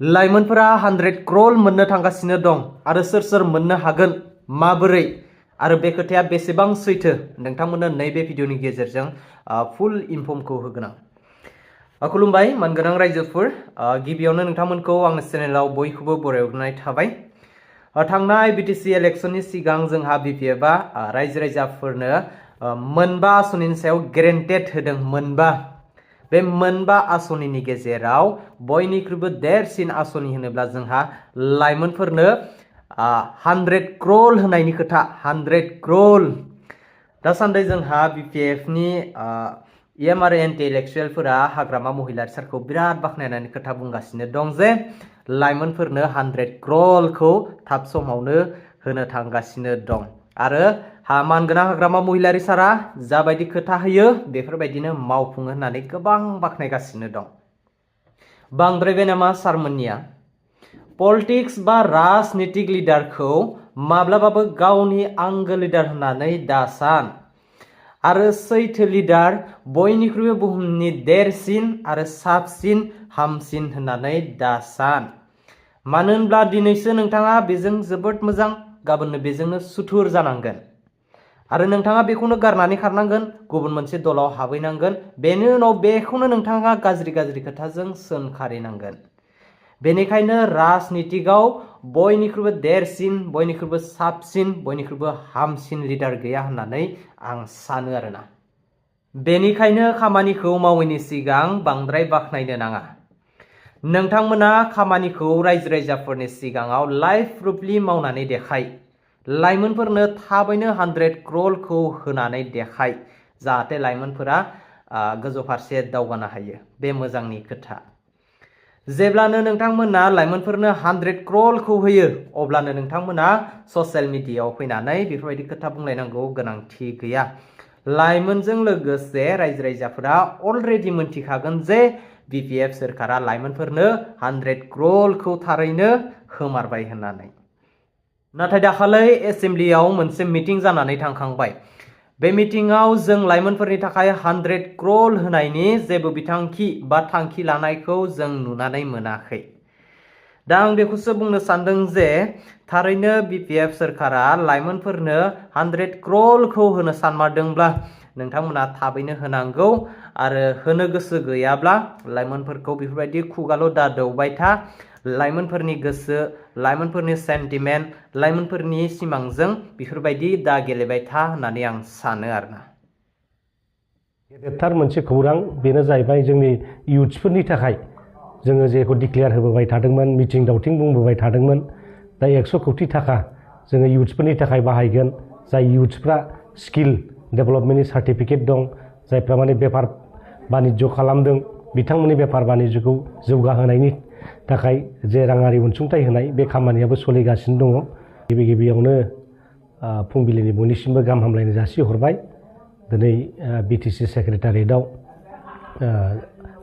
लाइमोनफोरा 100 क्रल मोननो थांगासिनो दं आरो सोर सोर मोननो हागोन माबोरै आरो बे खोथाया बेसेबां सैथो नोंथांमोननो नैबे भिडिअनि गेजेरजों फुल इनफर्मखौ होगोन आं। खुलुमबाय मानगोनां रायजोफोर, गिबियावनो नोंथांमोनखौ आंनि चेनेलाव बयखौबो बरायहरनाय थाबाय। थांनाय BTC इलेक्शननि सिगां जोंहा BPFआ रायजो राजाफोरनो मोनबा आसनिनि सायाव गेरेन्टेड होदों। बे मोनबा आसनिनि गेजेराव बयनिख्रुइबो देरसिन आसनि होनोब्ला जोंहा लाइमोनफोरनो 100 क्रल होनायनि खोथा। 100 क्रल दासान्दि जोंहा BPFनि EM आरो एन्टि इलेक्टुरेलफोरा हाग्रामा महिलारी सारखौ बिराद बाख्नायनानै खोथा बुंगासिनो दं जे लाइमोनफोरनो 100 क्रलखौ थाब समावनो होनो थांगासिनो दं आरो मानगोनां हाग्रामा महिलारी सारा जाबायदि खोथा होयो बेफोरबायदिनो मावफुङो होननानै गोबां बाख्नायगासिनो दं। बांद्रायबाय नामा सारमोननिया? पलिटिक्स बा राजनीतिक लिडारखौ माब्लाबाबो गावनि आंगो लिडार होननानै दासान आरो सैथो लिडार बयनिख्रुइबो बुहुमनि देरसिन आरो साबसिन हामसिन होननानै दासान। मानो होनब्ला दिनैसो नोंथाङा बेजों जोबोद मोजां, गाबोननो बेजोंनो सुथुर जानांगोन आरो नोंथाङा बेखौनो गारनानै खारनांगोन, गुबुन मोनसे दलाव हाबहैनांगोन, बेनि उनाव बेखौनो नोंथाङा गाज्रि खोथाजों सोंखारिनांगोन। बेनिखायनो राजनीतिकआव बयनिख्रुइबो देरसिन, बयनिख्रुइबो साबसिन, बयनिख्रुइबो हामसिन लिडार गैया होननानै आं सानो आरोना। बेनिखायनो खामानिखौ मावैनि सिगां बांद्राय बाख्नायनो नाङा। नोंथांमोना खामानिखौ रायजो राजाफोरनि सिगाङाव लाइभ प्रुफलि मावनानै देखाय। लाइमोनफोरनो थाबैनो 100 क्रलखौ होनानै देखाय, जाहाथे लाइमोनफोरा गोजौ फारसे दावगानो हायो। बे मोजांनि खोथा। जेब्लानो नोंथांमोना लाइमोनफोरनो 100 क्रलखौ होयो अब्लानो नोंथांमोना ससियेल मिडियायाव फैनानै बेफोरबायदि खोथा बुंलायनांगौ गोनांथि गैया। लाइमोनजों लोगोसे रायजो राजाफोरा अलरेडि मोनथिखागोन जे BPF सोरखारा लाइमोनफोरनो 100 क्रलखौ थारैनो होमारबाय होननानै। नाथाय दाखालै एसेम्ब्लियाव मोनसे मिटिं जानानै थांखांबाय। बे मिटिंआव जों लाइमोनफोरनि थाखाय 100 क्रल होनायनि जेबो बिथांखि बा थांखि लानायखौ जों नुनानै मोनाखै। दा आं बेखौसो बुंनो सानदों जे थारैनो BPF सोरखारा लाइमोनफोरनो 100 क्रलखौ होनो सानमारदोंब्ला नोंथांमोना थाबैनो होनांगौ आरो होनो गोसो गैयाब्ला लाइमोनफोरखौ बेफोरबायदि खुगाल' दा दौबाय था। लाइमोनफोरनि गोसो, लाइमोनफोरनि सेन्टिमेन्ट, लाइमोनफोरनि सिमांजों बेफोरबायदि दा गेलेबाय था होननानै आं सानो आरोना। गेदेरथार मोनसे खौरां बेनो जाहैबाय जोंनि इयुथ्सफोरनि थाखाय जोङो जेखौ डिक्लेयार होबोबाय थादोंमोन, मिथिं दावथिं बुंबोबाय थादोंमोन, दा 100 कौटि थाखा जोङो इयुथ्सफोरनि थाखाय बाहायगोन। जाय इयुथ्सफ्रा स्किल डेभेलपमेन्टनि सार्टिफिकेट दं, जायफ्रा माने बेफार बानिज्य खालामदों, बिथांमोननि बेफार बानिज्यखौ जौगाहोनायनि थाखाय जे राङारि अनसुंथाइ होनाय बे खामानियाबो सोलिगासिनो दङ। गिबियावनो फुंबिलिनि बयनिसिमबो गाहाम हामलायनाय जासिहरबाय। दिनै BTC सेक्रेटारियेटआव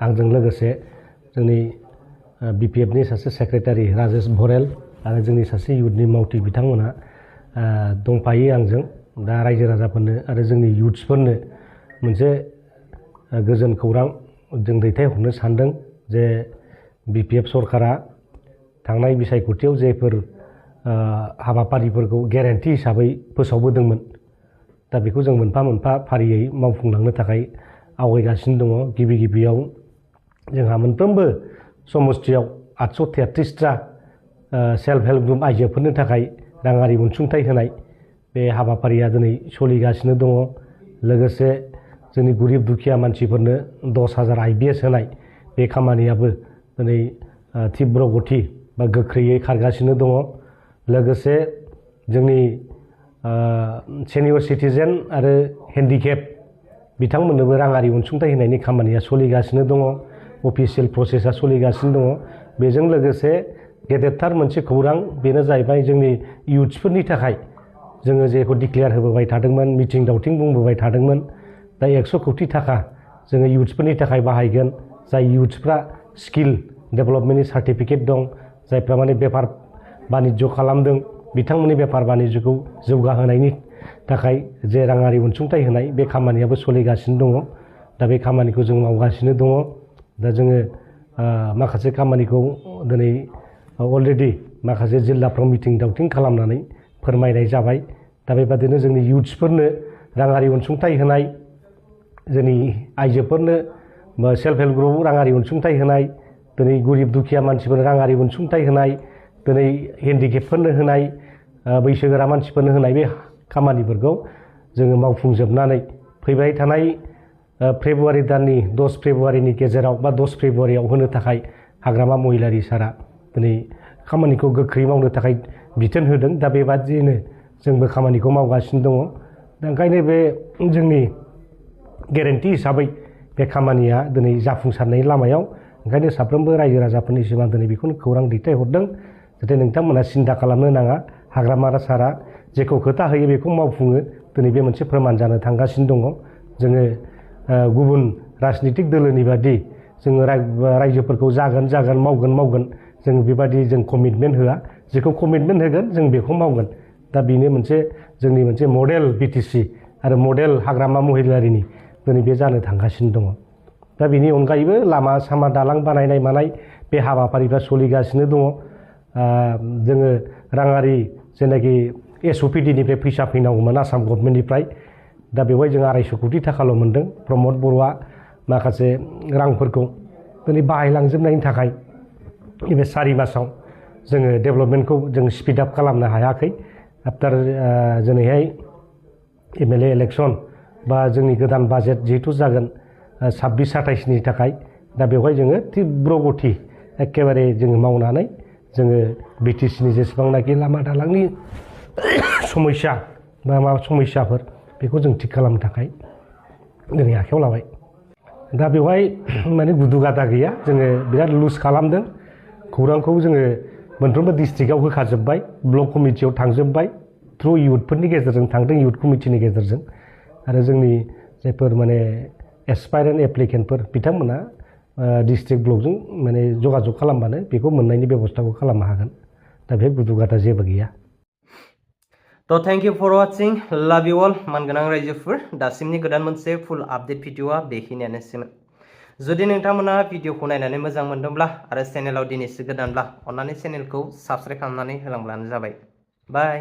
आंजों लोगोसे जोंनि BPFनि सासे सेक्रेटारि राजेश भरेल आरो जोंनि सासे इयुथनि मावथि बिथांमोना दंफायो आंजों। दा रायजो राजाफोरनो आरो जोंनि इयुथ्सफोरनो मोनसे गोजोन खौरां जों दैथायहरनो सानदों जे BPF सरकारा थांनाय बिसायख'थियाव जेफोर हाबाफारिफोरखौ गेरेन्टि हिसाबै फोसावबोदोंमोन, दा बेखौ जों मोनफा मोनफा फारियै मावफुंलांनो थाखाय आवगायगासिनो दङ। गिबियाव जोंहा मोनफ्रोमबो समस्थियाव 833टा सेल्फ हेल्प ग्रुप आइजोफोरनो थाखाय राङारि अनसुंथाइ होनाय बे हाबाफारिया दिनै सोलिगासिनो दङ। लोगोसे जोंनि गरिब दुखिया मानसिफोरनो 10,000 IBS होनाय बे खामानियाबो दिनै तीव्र गति बा गोख्रैयै खारगासिनो दङ। लोगोसे जोंनि सेनियर सिटिजेन आरो हेन्डिकेप बिथांमोननोबो राङारि अनसुंथाइ होनायनि खामानिया सोलिगासिनो दङ। अफिसियेल प्रसेसा सोलिगासिनो दङ। बेजों लोगोसे गेदेरथार मोनसे खौरां बेनो जाहैबाय जोंनि इयुथ्सफोरनि थाखाय जोङो जेखौ डिक्लेयार होबोबाय थादोंमोन, मिथिं दावथिं बुंबोबाय थादोंमोन, दा 100 कौटि थाखा जोङो इयुथ्सफोरनि थाखाय बाहायगोन। जाय इयुथ्सफ्रा स्किल डेभेलपमेन्टनि सार्टिफिकेट दं, जायफ्रा माने बेफार बानिज्य खालामदों, बिथांमोननि बेफार बानिज्यखौ जौगाहोनायनि थाखाय जे राङारि अनसुंथाइ होनाय बे खामानियाबो सोलिगासिनो दङ। दा बे खामानिखौ जों मावगासिनो दङ। दा जोङो माखासे खामानिखौ दिनै अलरेडि माखासे जिल्लाफ्राव मिटिं दावथिं खालामनानै फोरमायनाय जाबाय दा बेबादिनो जोंनि इउथ्सफोरनो राङारि अनसुंथाइ होनाय जोंनि आइजोफोरनो सेल्फ हेल्प ग्रुप राङारि अनसुंथाइ होनाय दिनै गरिब दुखिया मानसिफोरनो राङारि अनसुंथाइ होनाय दिनै हेन्डिकेपफोरनो होनाय बैसोगोरा मानसिफोरनो होनाय बे खामानिफोरखौ जोङो मावफुंजोबनानै फैबाय थानाय फेब्रुवारि दाननि 10 फेब्रुवारिनि गेजेराव बा 10 फेब्रुवारियाव होनो थाखाय हाग्रामा महिलारि सारा दिनै खामानिखौ गोख्रै मावनो थाखाय बिथोन होदों दा बेबादिनो जोंबो खामानिखौ मावगासिनो दङ दा ओंखायनो बे जोंनि गेरेन्टि हिसाबै बे खामानिया दिनै जाफुंसारनायनि लामायाव ओंखायनो साफ्रोमबो रायजो राजाफोरनिसिम आं दिनै बेखौनो खौरां दैथायहरदों जाहाथे नोंथांमोना सिन्था खालामनो नाङा हाग्रामा सारा जेखौ खोथा होयो बेखौ मावफुङो दिनै बे मोनसे फोरमान जानो थांगासिनो दङ जोङो गुबुन राजनितिक दोलोनि बादि जोङो रायजोफोरखौ जागोन मावगोन जों बेबादि जों कमिटमेन्ट होआ जेखौ कमिटमेन्ट होगोन जों बेखौ मावगोन दा बेनो मोनसे जोंनि मोनसे मडेल बिटिसि आरो मडेल हाग्रामा महिलारिनि दिनै बे जानो थांगासिनो दङ दा बेनि अनगायैबो लामा सामा दालां बानायनाय मानाय बे हाबाफारिफ्रा सोलिगासिनो दङ जोङो राङारि जेनाखि SOPDनिफ्राय फैसा फैनांगौमोन आसाम गभर्नमेन्टनिफ्राय दा बेवहाय जों 250 कोटि थाखाल' मोनदों प्रमद बर'आ माखासे रांफोरखौ दिनै बाहायलांजोबनायनि थाखाय नैबे 4 मासाव जोङो डेभेलपमेन्टखौ जों स्पिड आप खालामनो हायाखै आफ्टार दिनैहाय MLA इलेक्सन बा जोंनि गोदान बाजेट जिहेतु जागोन 26-27नि थाखाय दा बेवहाय जोङो तीव्र गति एखेबारे जोङो मावनानै जोङो BTCनि जेसेबांनाखि लामा दालांनि समस्या बा माबा समस्याफोर बेखौ जों थिग खालामनो थाखाय दिनै आखायाव लाबाय दा बेवहाय माने गुदु गादा गैया जोङो बिराद लुज खालामदों खौरांखौ जोङो मोनफ्रोमबो डिस्ट्रिक्टआव होखाजोब्बाय ब्लक कमिटियाव थांजोब्बाय थ्रु इउथफोरनि गेजेरजों थांदों इउथ कमिटिनि गेजेरजों आरो जोंनि जायफोर माने एसपायरेन्ट एप्लिकेन्टफोर बिथांमोना डिस्ट्रिक्ट ब्लकजों माने जगाजग खालामबानो बेखौ मोननायनि बेबस्थाखौ खालामनो हागोन दा बे गुदु गादा जेबो गैया तो thank you for watching love you all मानगोनां रायजोफोर दासिमनि गोदान मोनसे फुल आपडेट भिडिअआ बेखिनियानोसैमोन जुदि नोंथांमोना भिडिअखौ नायनानै मोजां मोनदोंब्ला आरो चेनेलाव दिनैसो गोदानब्ला अन्नानै चेनेलखौ साबस्क्राइब खालामनानै होलांब्लानो जाबाय बाय